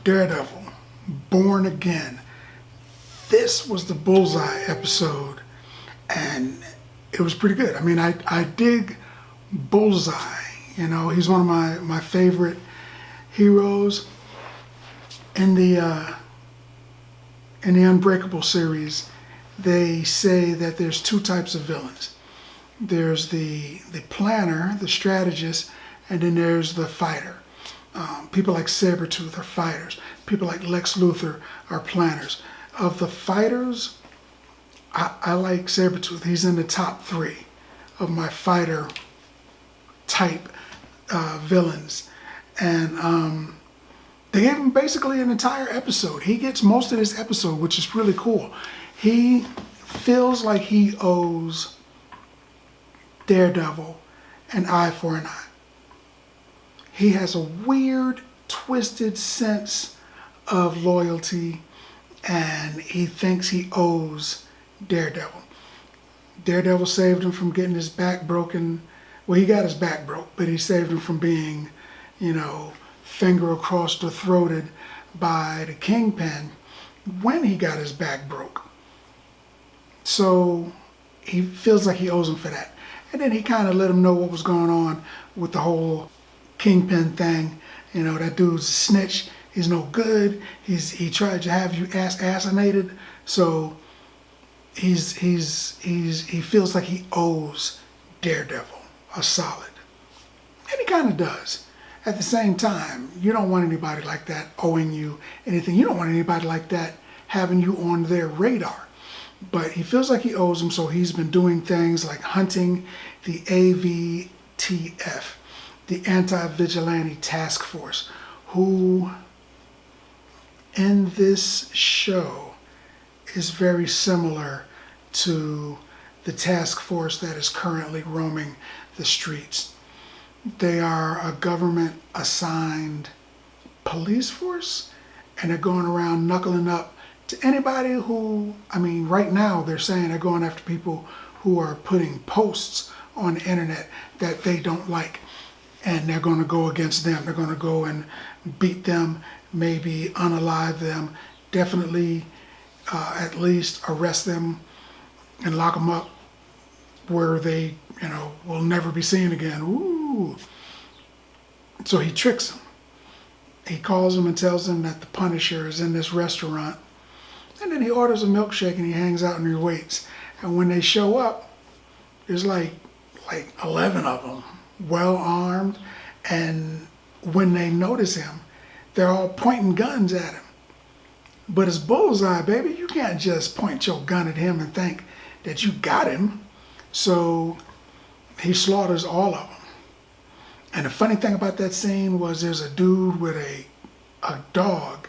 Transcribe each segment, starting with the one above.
Daredevil, Born Again. This was the Bullseye episode, and it was pretty good. I mean, I dig Bullseye. You know, he's one of my favorite heroes. In the Unbreakable series, they say that there's two types of villains. There's the planner, the strategist, and then there's the fighter. People like Sabretooth are fighters. People like Lex Luthor are planners. Of the fighters, I like Sabretooth. He's in the top 3 of my fighter type villains. And they gave him basically an entire episode. He gets most of this episode, which is really cool. He feels like he owes Daredevil an eye for an eye. He has a weird, twisted sense of loyalty, and he thinks he owes Daredevil. Daredevil saved him from getting his back broken. Well, he got his back broke, but he saved him from being, finger across the throated by the Kingpin when he got his back broke. So he feels like he owes him for that. And then he kind of let him know what was going on with the whole Kingpin thing. That dude's a snitch. He's no good. He tried to have you assassinated. So he feels like he owes Daredevil a solid. And he kind of does. At the same time, you don't want anybody like that owing you anything. You don't want anybody like that having you on their radar. But he feels like he owes him, so he's been doing things like hunting the AVTF, the Anti-Vigilante Task Force, who in this show is very similar to the task force that is currently roaming the streets. They are a government-assigned police force, and they're going around knuckling up to anybody who, right now they're saying they're going after people who are putting posts on the internet that they don't like, and they're going to go against them. They're going to go and beat them, maybe unalive them, definitely at least arrest them and lock them up where they, will never be seen again. Ooh. So he tricks them. He calls them and tells them that the Punisher is in this restaurant. And then he orders a milkshake and he hangs out and he waits. And when they show up, there's like 11 of them, well armed. And when they notice him, they're all pointing guns at him. But it's Bullseye, baby. You can't just point your gun at him and think that you got him. So he slaughters all of them. And the funny thing about that scene was there's a dude with a dog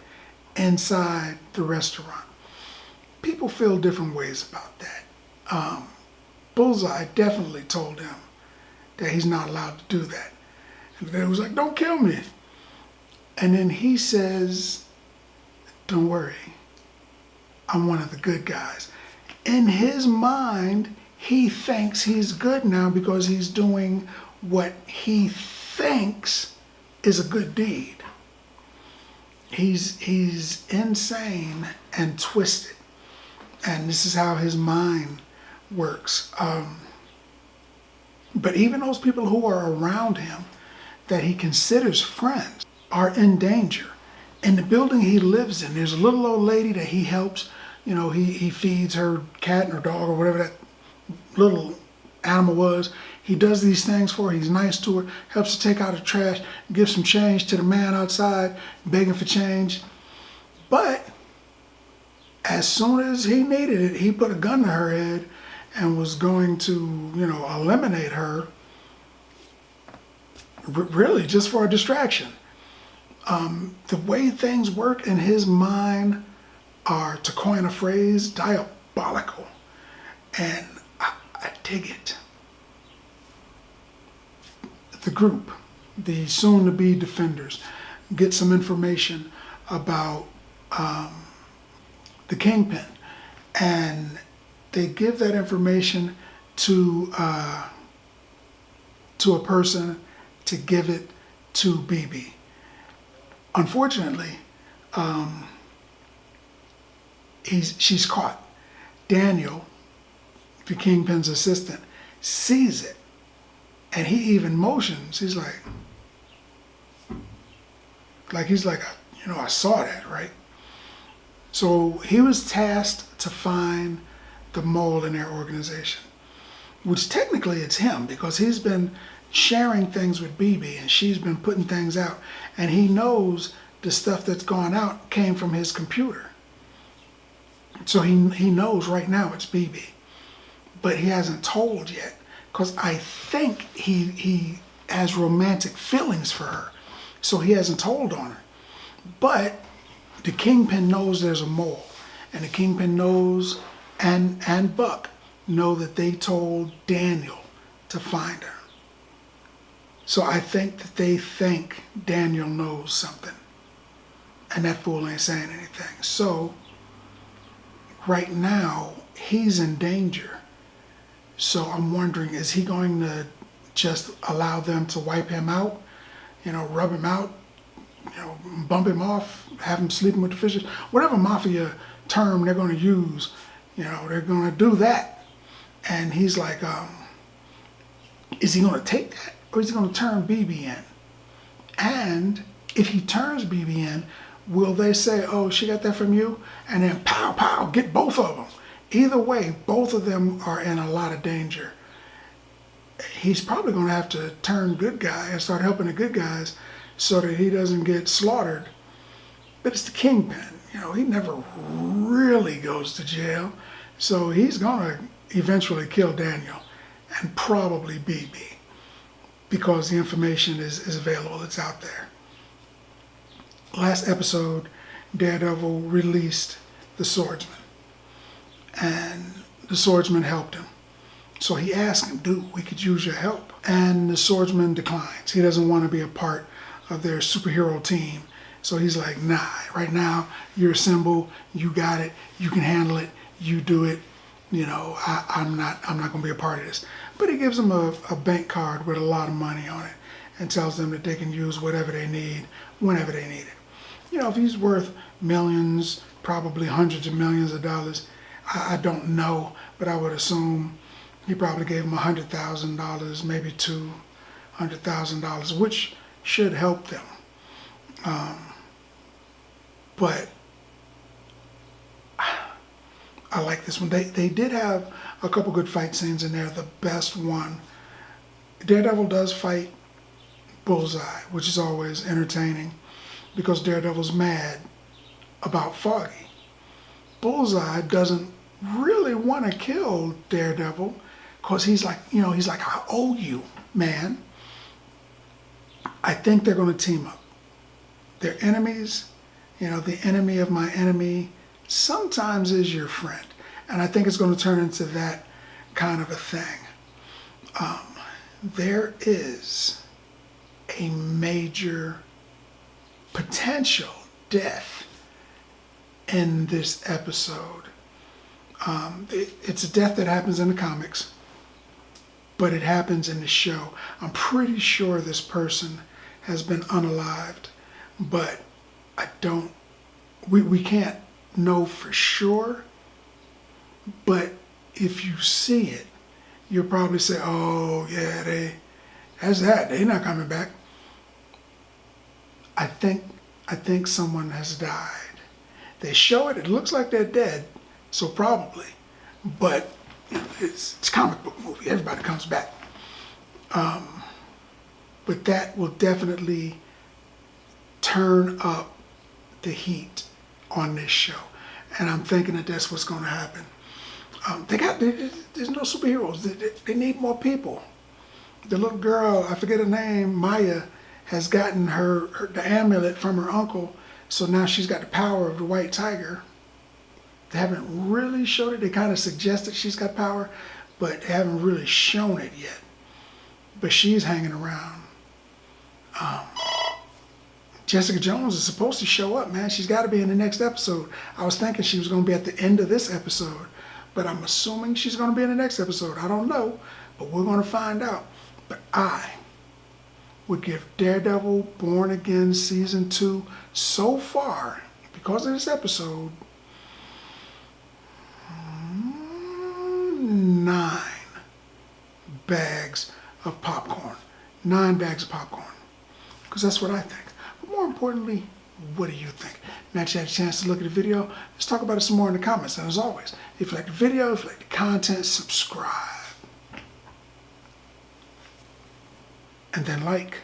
inside the restaurant. People feel different ways about that. Bullseye definitely told him that he's not allowed to do that. And they was like, don't kill me. And then he says, don't worry, I'm one of the good guys. In his mind, he thinks he's good now because he's doing what he thinks is a good deed. He's insane and twisted. And this is how his mind works. But even those people who are around him that he considers friends are in danger. In the building he lives in, there's a little old lady that he helps. He feeds her cat or dog or whatever that little animal was. He does these things for her. He's nice to her, helps her take out the trash, gives some change to the man outside, begging for change. But as soon as he needed it, he put a gun to her head and was going to, eliminate her, really just for a distraction. The way things work in his mind are, to coin a phrase, diabolical. And I dig it. The group, the soon-to-be Defenders, get some information about the Kingpin, and they give that information to a person to give it to BB. Unfortunately, she's caught. Daniel, the Kingpin's assistant, sees it, and he even motions. He's like he's like, I saw that, right? So he was tasked to find the mole in their organization, which technically it's him because he's been sharing things with BB and she's been putting things out, and he knows the stuff that's gone out came from his computer. So he knows right now it's BB, but he hasn't told yet because I think he has romantic feelings for her, so he hasn't told on her. But the Kingpin knows there's a mole, and the Kingpin knows, and Buck know that they told Daniel to find her. So I think that they think Daniel knows something, and that fool ain't saying anything. So right now he's in danger. So I'm wondering, is he going to just allow them to wipe him out, rub him out, bump him off, have him sleeping with the fishes, whatever mafia term they're going to use, they're going to do that. And he's like, is he going to take that, or is he going to turn BB in? And if he turns BB in, will they say, oh, she got that from you? And then pow, pow, get both of them. Either way, both of them are in a lot of danger. He's probably going to have to turn good guy and start helping the good guys so that he doesn't get slaughtered. But it's the Kingpin. He never really goes to jail. So he's going to eventually kill Daniel and probably BB because the information is available. It's out there. Last episode, Daredevil released the swordsman. And the swordsman helped him. So he asked him, dude, we could use your help. And the swordsman declines. He doesn't want to be a part of their superhero team. So he's like, nah, right now you're a symbol, you got it, you can handle it, you do it. I'm not going to be a part of this. But he gives them a bank card with a lot of money on it and tells them that they can use whatever they need, whenever they need it. If he's worth millions, probably hundreds of millions of dollars, I don't know, but I would assume he probably gave him $100,000, maybe $200,000, which should help them. But I like this one. They did have a couple good fight scenes in there. The best one, Daredevil does fight Bullseye, which is always entertaining because Daredevil's mad about Foggy. Bullseye doesn't really want to kill Daredevil because he's like, I owe you, man. I think they're going to team up. They're enemies. The enemy of my enemy sometimes is your friend. And I think it's going to turn into that kind of a thing. There is a major potential death in this episode. It's a death that happens in the comics, but it happens in the show. I'm pretty sure this person has been unalived, but we can't know for sure, but if you see it, you'll probably say, oh yeah, they're not coming back. I think someone has died. They show it looks like they're dead, so probably, but it's a comic book movie, everybody comes back. But that will definitely turn up the heat on this show. And I'm thinking that that's what's going to happen. There's no superheroes. They need more people. The little girl, I forget her name, Maya, has gotten the amulet from her uncle, so now she's got the power of the White Tiger. They haven't really showed it. They kind of suggested she's got power, but they haven't really shown it yet. But she's hanging around. Jessica Jones is supposed to show up, man. She's got to be in the next episode. I was thinking she was going to be at the end of this episode, but I'm assuming she's going to be in the next episode. I don't know, but we're going to find out. But I would give Daredevil Born Again Season 2 so far, because of this episode, 9 bags of popcorn. 9 bags of popcorn. Because that's what I think. But more importantly, what do you think? Now that you had a chance to look at the video, let's talk about it some more in the comments. And as always, if you like the video, if you like the content, subscribe. And then like.